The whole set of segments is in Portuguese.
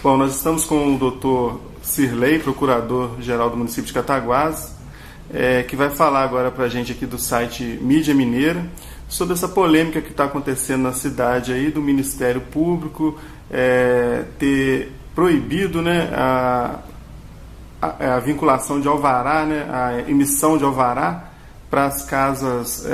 Bom, nós estamos com o doutor Cirlei, procurador-geral do município de Cataguases, que vai falar agora para a gente aqui do site Mídia Mineira, sobre essa polêmica que está acontecendo na cidade aí do Ministério Público ter proibido, né, a vinculação de alvará, né, a emissão de alvará para as casas,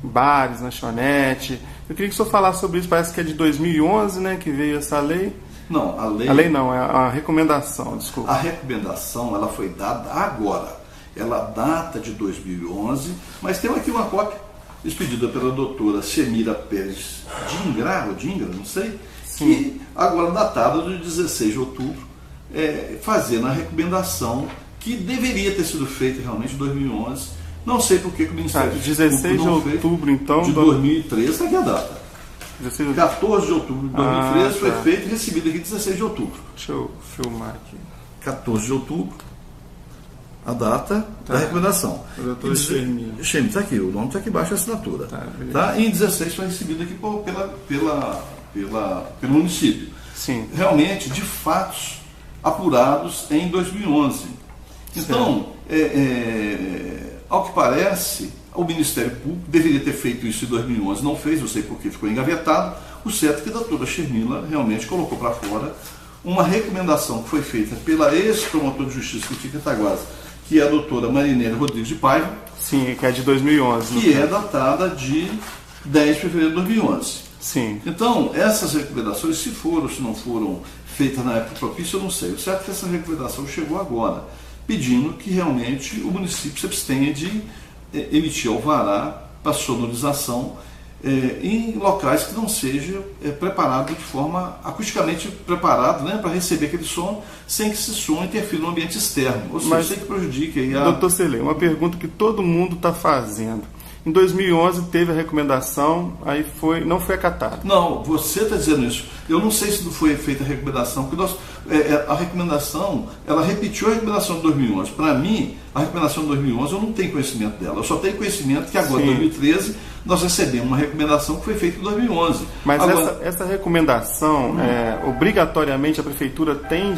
bares, lanchonete. Eu queria que o senhor falasse sobre isso. Parece que é de 2011, né, que veio essa lei. Não, a lei... A lei não, é a recomendação, desculpa. A recomendação, ela foi dada agora. Ela data de 2011, mas tem aqui uma cópia expedida pela doutora Semira Pérez Dingra, não sei, Sim. Que agora datada de 16 de outubro, fazendo a recomendação que deveria ter sido feita realmente em 2011. Não sei por que o Ministério Público 16 de outubro, então... De 2013, está aqui a data. 14 de outubro de 2013 foi feito e recebido aqui 16 de outubro. Deixa eu filmar aqui. 14 de outubro, a data da recomendação. O doutor Xermínia. Está aqui, o nome está aqui embaixo, a assinatura. Tá? E em 16 foi recebido aqui pelo município. Sim. Realmente, de fatos apurados em 2011. Então, ao que parece, o Ministério Público deveria ter feito isso em 2011, não fez, não sei porque ficou engavetado. O certo é que a doutora Xermínia realmente colocou para fora uma recomendação que foi feita pela ex-promotora de justiça de Cataguases, que é a doutora Marineira Rodrigues de Paiva. Sim, que é de 2011. Que é datada de 10 de fevereiro de 2011. Sim. Então, essas recomendações, se foram ou se não foram feitas na época propícia, eu não sei. O certo é que essa recomendação chegou agora, pedindo que realmente o município se abstenha de emitir alvará para sonorização em locais que não seja preparado de forma acusticamente preparado, né, para receber aquele som sem que esse som interfira no ambiente externo, ou seja, sem que prejudique aí a... Doutor Cirlei, uma pergunta que todo mundo está fazendo. Em 2011 teve a recomendação, aí não foi acatado. Não, você está dizendo isso. Eu não sei se não foi feita a recomendação, porque a recomendação, ela repetiu a recomendação de 2011. Para mim, a recomendação de 2011 eu não tenho conhecimento dela. Eu só tenho conhecimento que agora, em 2013, nós recebemos uma recomendação que foi feita em 2011. Mas agora, essa recomendação, obrigatoriamente a prefeitura tem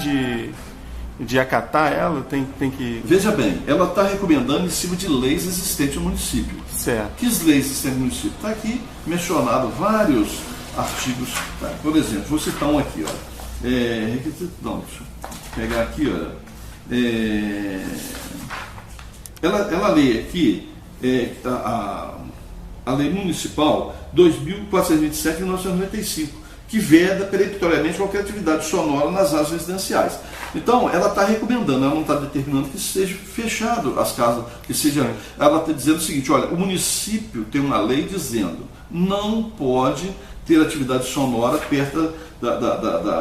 de acatar ela? Tem que... Veja bem, ela está recomendando em cima de leis existentes no município. Certo. Que leis existentes no município? Está aqui mencionado vários artigos. Tá? Por exemplo, vou citar um aqui. Deixa eu pegar aqui. Ela lê aqui a Lei Municipal 2.427 de 1995, que veda peremptoriamente qualquer atividade sonora nas áreas residenciais. Então, ela está recomendando, ela não está determinando que seja fechado as casas, ela está dizendo o seguinte: olha, o município tem uma lei dizendo não pode ter atividade sonora perto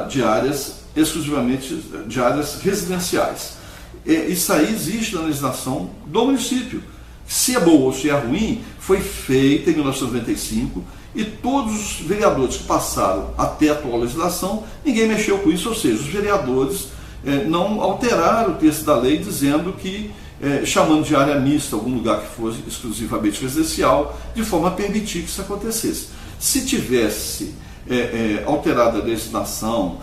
de áreas, exclusivamente de áreas residenciais. Isso aí existe na legislação do município. Se é boa ou se é ruim, foi feita em 1995, e todos os vereadores que passaram até a atual legislação, ninguém mexeu com isso, ou seja, os vereadores não alteraram o texto da lei dizendo que, chamando de área mista algum lugar que fosse exclusivamente residencial, de forma a permitir que isso acontecesse. Se tivesse alterado a legislação,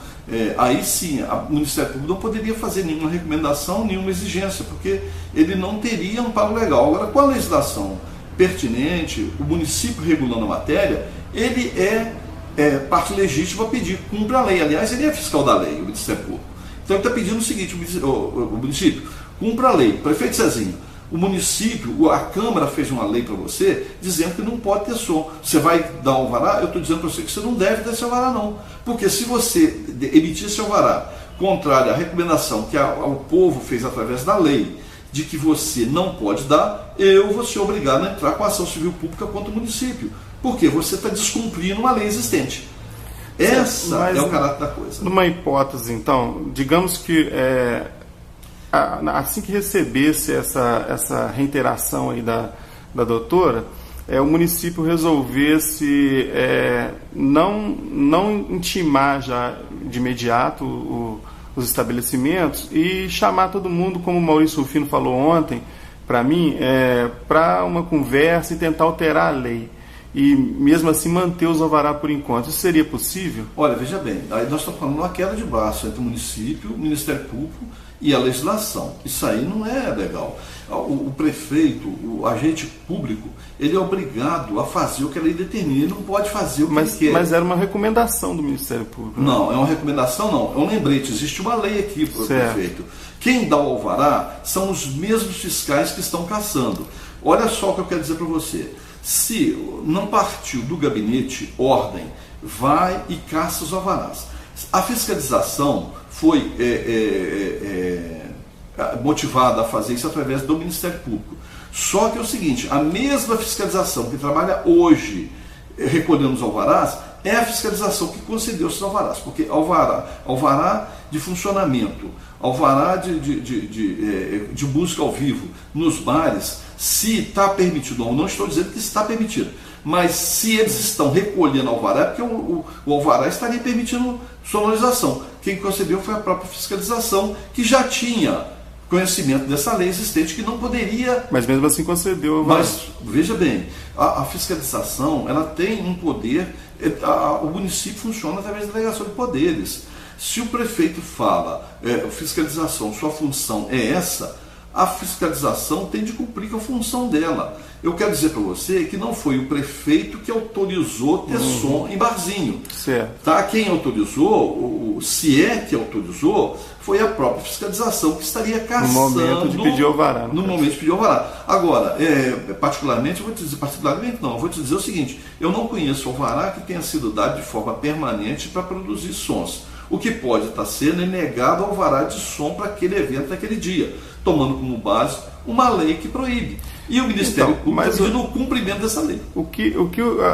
aí sim, o Ministério Público não poderia fazer nenhuma recomendação, nenhuma exigência, porque ele não teria amparo legal. Agora, com a legislação pertinente, o município regulando a matéria, ele é parte legítima a pedir que cumpra a lei. Aliás, ele é fiscal da lei, o Ministério Público. Então ele está pedindo o seguinte: o município, cumpra a lei. Prefeito Cezinho, o município, a Câmara fez uma lei para você dizendo que não pode ter som. Você vai dar alvará? Eu estou dizendo para você que você não deve dar esse alvará, não. Porque se você emitir esse alvará contrário à recomendação que o povo fez através da lei, de que você não pode dar, eu vou ser obrigado a entrar com ação civil pública contra o município. Porque você está descumprindo uma lei existente. Essa é o caráter da coisa. Numa hipótese, então, digamos que assim que recebesse essa reiteração aí da doutora, o município resolvesse não intimar já de imediato os estabelecimentos e chamar todo mundo, como o Maurício Rufino falou ontem para mim, para uma conversa e tentar alterar a lei. e mesmo assim manter os alvará por enquanto. Isso seria possível? Olha, veja bem, aí nós estamos falando de uma queda de braço entre o município, o Ministério Público e a legislação. Isso aí não é legal. O prefeito, o agente público, ele é obrigado a fazer o que a lei determina. Ele não pode fazer o que ele quer. Mas era uma recomendação do Ministério Público. Né? Não, é uma recomendação não. É um lembrete. Existe uma lei aqui para o prefeito. Quem dá o alvará são os mesmos fiscais que estão caçando. Olha só o que eu quero dizer para você. Se não partiu do gabinete ordem, vai e caça os alvarás. A fiscalização foi motivada a fazer isso através do Ministério Público. Só que é o seguinte, a mesma fiscalização que trabalha hoje recolhendo os alvarás é a fiscalização que concedeu esses alvarás, porque alvará de funcionamento, alvará de música ao vivo nos bares, se está permitido ou não, estou dizendo que está permitido, mas se eles estão recolhendo alvará, é porque o alvará estaria permitindo sonorização. Quem concedeu foi a própria fiscalização, que já tinha conhecimento dessa lei existente, que não poderia... Mas mesmo assim concedeu o alvará. Mas, veja bem, a fiscalização, ela tem um poder, o município funciona através da delegação de poderes. Se o prefeito fala, fiscalização, sua função é essa, a fiscalização tem de cumprir com a função dela. Eu quero dizer para você que não foi o prefeito que autorizou ter som em barzinho. Certo. Tá? Quem autorizou, se é que autorizou, foi a própria fiscalização que estaria caçando... No momento de pedir alvará. No momento de pedir alvará. Agora, particularmente, eu vou te dizer, eu vou te dizer o seguinte, eu não conheço alvará que tenha sido dado de forma permanente para produzir sons. O que pode estar sendo é negado alvará de som para aquele evento naquele dia, tomando como base uma lei que proíbe. E o Ministério Público está pedindo o cumprimento dessa lei. O que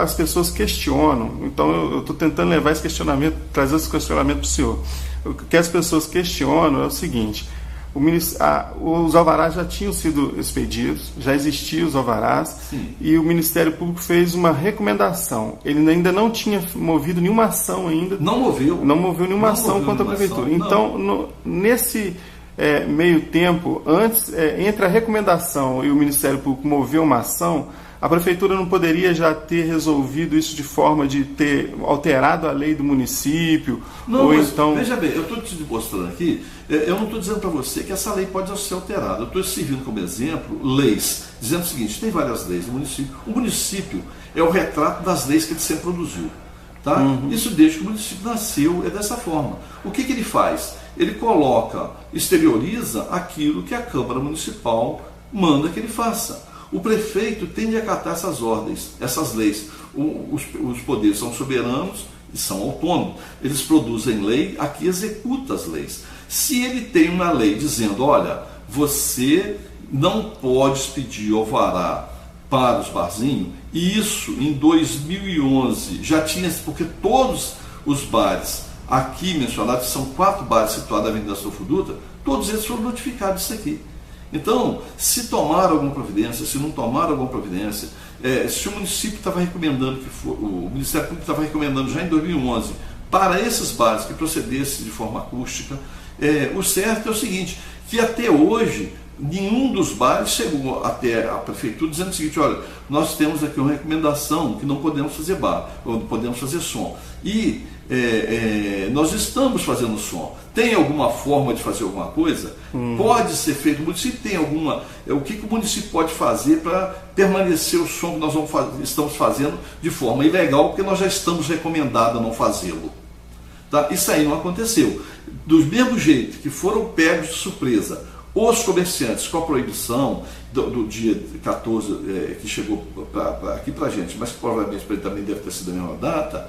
as pessoas questionam, então eu estou tentando levar esse questionamento, trazer esse questionamento para o senhor. O que as pessoas questionam é o seguinte: os alvarás já tinham sido expedidos, já existiam os alvarás. Sim. E o Ministério Público fez uma recomendação. Ele ainda não tinha movido nenhuma ação ainda. Não moveu nenhuma ação contra a Prefeitura. Então, nesse meio tempo, entre a recomendação e o Ministério Público mover uma ação, a Prefeitura não poderia já ter resolvido isso de forma de ter alterado a lei do município? Não, ou mas então... veja bem, eu estou te mostrando aqui, eu não estou dizendo para você que essa lei pode ser alterada. Eu estou servindo como exemplo leis, dizendo o seguinte: tem várias leis no município. O município é o retrato das leis que ele sempre produziu. Tá? Isso desde que o município nasceu, é dessa forma. O que ele faz? Ele exterioriza aquilo que a Câmara Municipal manda que ele faça. O prefeito tem de acatar essas ordens, essas leis. Os poderes são soberanos e são autônomos. Eles produzem lei, aqui executa as leis. Se ele tem uma lei dizendo, olha, você não pode expedir alvará para os barzinhos, e isso em 2011 já tinha, porque todos os bares aqui mencionados, são 4 bares situados na Avenida Astolfo Dutra, todos eles foram notificados disso aqui. Então, se tomaram alguma providência, se não tomaram alguma providência, se o município estava recomendando, o Ministério Público estava recomendando já em 2011, para esses bares que procedesse de forma acústica, o certo é o seguinte, que até hoje nenhum dos bares chegou até a prefeitura dizendo o seguinte: olha, nós temos aqui uma recomendação que não podemos fazer bar, ou não podemos fazer som. E nós estamos fazendo som. Tem alguma forma de fazer alguma coisa? Pode ser feito. O município tem alguma... O que o município pode fazer para permanecer o som que nós estamos fazendo de forma ilegal, porque nós já estamos recomendados a não fazê-lo. Tá? Isso aí não aconteceu. Do mesmo jeito que foram pegos de surpresa os comerciantes com a proibição do dia 14, que chegou aqui para a gente, mas que provavelmente para ele também deve ter sido a mesma data,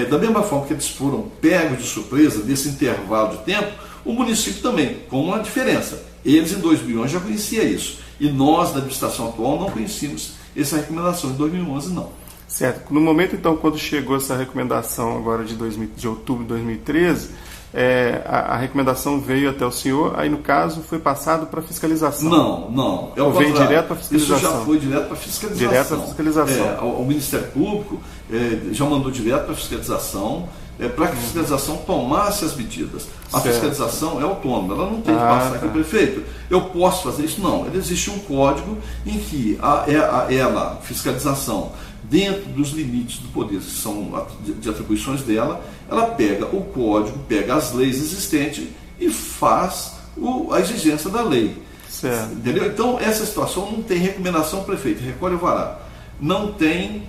da mesma forma que eles foram pegos de surpresa nesse intervalo de tempo, o município também, com uma diferença. Eles em 2011 já conheciam isso, e nós, da administração atual, não conhecíamos essa recomendação. Em 2011, não. Certo. No momento, então, quando chegou essa recomendação agora de outubro de 2013, a recomendação veio até o senhor, aí no caso foi passado para fiscalização. Não. Ou veio direto para fiscalização? Isso já foi direto para fiscalização. Direto para fiscalização. O Ministério Público já mandou direto para fiscalização, para que a fiscalização tomasse as medidas. A fiscalização é autônoma, ela não tem que passar aqui, prefeito, eu posso fazer isso? Não, existe um código em que a fiscalização dentro dos limites do poder, que são de atribuições dela, ela pega o código, pega as leis existentes e faz a exigência da lei. Certo. Entendeu? Então, essa situação não tem recomendação prefeito, recolhe o vará. Não tem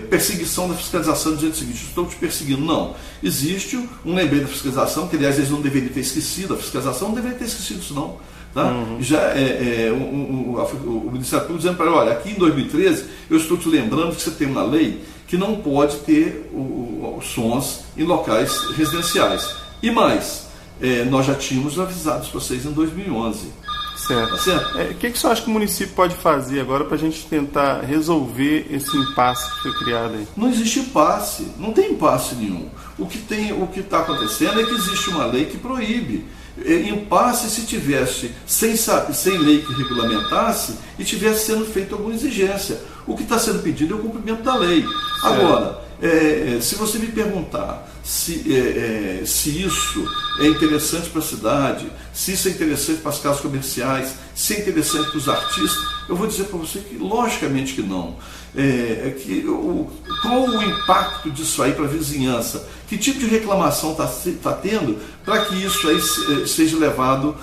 perseguição da fiscalização dizendo o seguinte: estou te perseguindo. Não. Existe um lembrete da fiscalização, que aliás eles não deveriam ter esquecido, a fiscalização não deveria ter esquecido isso não. Tá? Já o Ministério Público dizendo para ele: olha, aqui em 2013 eu estou te lembrando que você tem uma lei que não pode ter os sons em locais residenciais. E mais, nós já tínhamos avisado vocês em 2011. Certo. Tá certo? O que você acha que o município pode fazer agora para a gente tentar resolver esse impasse que foi criado aí? Não existe impasse, não tem impasse nenhum. O que está acontecendo é que existe uma lei que proíbe. Impasse se tivesse sem lei que regulamentasse e tivesse sendo feita alguma exigência. O que está sendo pedido é o cumprimento da lei. Certo. Agora, se você me perguntar se isso é interessante para a cidade, se isso é interessante para as casas comerciais, se é interessante para os artistas, eu vou dizer para você que logicamente que não. Qual o impacto disso aí para a vizinhança? Que tipo de reclamação está tendo para que isso aí seja levado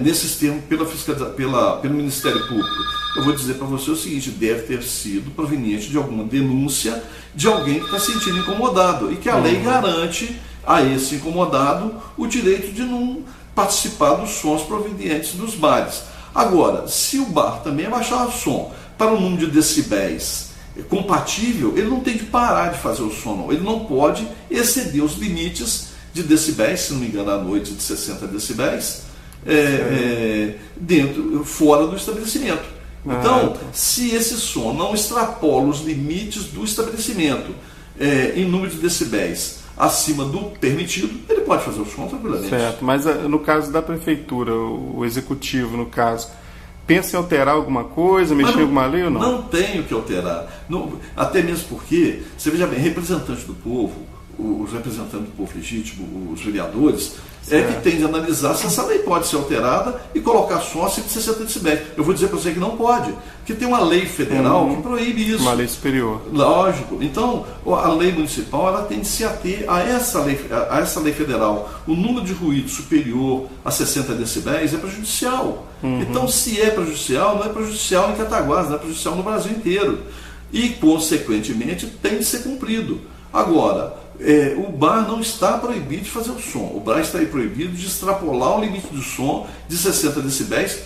nesses termos pelo Ministério Público? Eu vou dizer para você o seguinte: deve ter sido proveniente de alguma denúncia de alguém que está se sentindo incomodado e que a lei garante a esse incomodado o direito de não participar dos sons provenientes dos bares. Agora, se o bar também abaixar o som para um número de decibéis compatível, ele não tem que parar de fazer o som, não. Ele não pode exceder os limites de decibéis, se não me engano, à noite de 60 decibéis, fora do estabelecimento. Então, se esse som não extrapola os limites do estabelecimento em número de decibéis acima do permitido, ele pode fazer o som tranquilamente. Certo, mas no caso da prefeitura, o executivo, no caso, pensa em alterar alguma coisa, mexer em alguma lei ou não? Não tem o que alterar. Não, até mesmo porque, você veja bem, representantes do povo, os representantes do povo legítimo, os vereadores, que tem de analisar se essa lei pode ser alterada e colocar som acima de 60 decibéis. Eu vou dizer para você que não pode, porque tem uma lei federal que proíbe isso. Uma lei superior. Lógico. Então, a lei municipal ela tem de se ater a essa lei federal. O número de ruído superior a 60 decibéis é prejudicial. Então, se é prejudicial, não é prejudicial em Cataguás, não é prejudicial no Brasil inteiro. E, consequentemente, tem de ser cumprido. Agora, o bar não está proibido de fazer o som. O bar está proibido de extrapolar o limite do som de 60 decibéis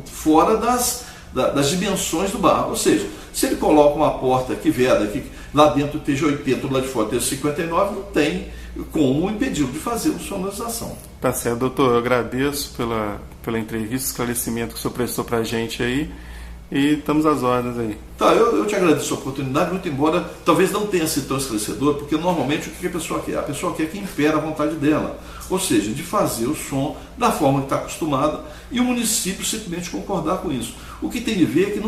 fora das dimensões do bar. Ou seja, se ele coloca uma porta que veda, que lá dentro esteja 80, lá de fora esteja 59, não tem como impedir de fazer a sonorização. Tá certo, doutor. Eu agradeço pela entrevista, esclarecimento que o senhor prestou para a gente aí. E estamos às ordens aí. Tá, eu te agradeço a oportunidade, muito embora talvez não tenha sido tão esclarecedor, porque normalmente o que a pessoa quer? A pessoa quer que impere a vontade dela, ou seja, de fazer o som da forma que está acostumada e o município simplesmente concordar com isso. O que tem de ver é que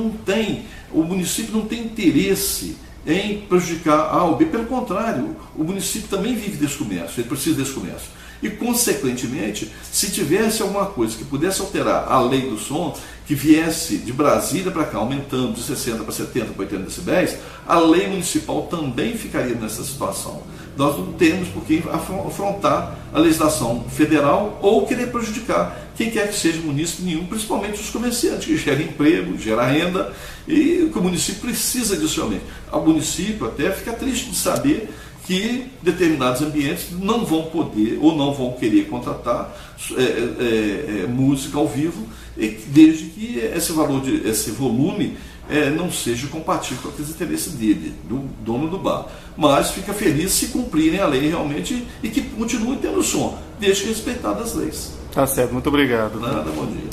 o município não tem interesse em prejudicar A ou B, pelo contrário, o município também vive desse comércio, ele precisa desse comércio. E, consequentemente, se tivesse alguma coisa que pudesse alterar a lei do som, que viesse de Brasília para cá, aumentando de 60 para 70 para 80 decibéis, a lei municipal também ficaria nessa situação. Nós não temos por que afrontar a legislação federal ou querer prejudicar quem quer que seja município nenhum, principalmente os comerciantes, que geram emprego, geram renda, e que o município precisa disso realmente. O município até fica triste de saber que determinados ambientes não vão poder ou não vão querer contratar música ao vivo, desde que esse volume não seja compatível com aqueles interesses dele, do dono do bar. Mas fica feliz se cumprirem a lei realmente e que continuem tendo som, desde que respeitadas as leis. Tá certo, muito obrigado. Nada, bom dia.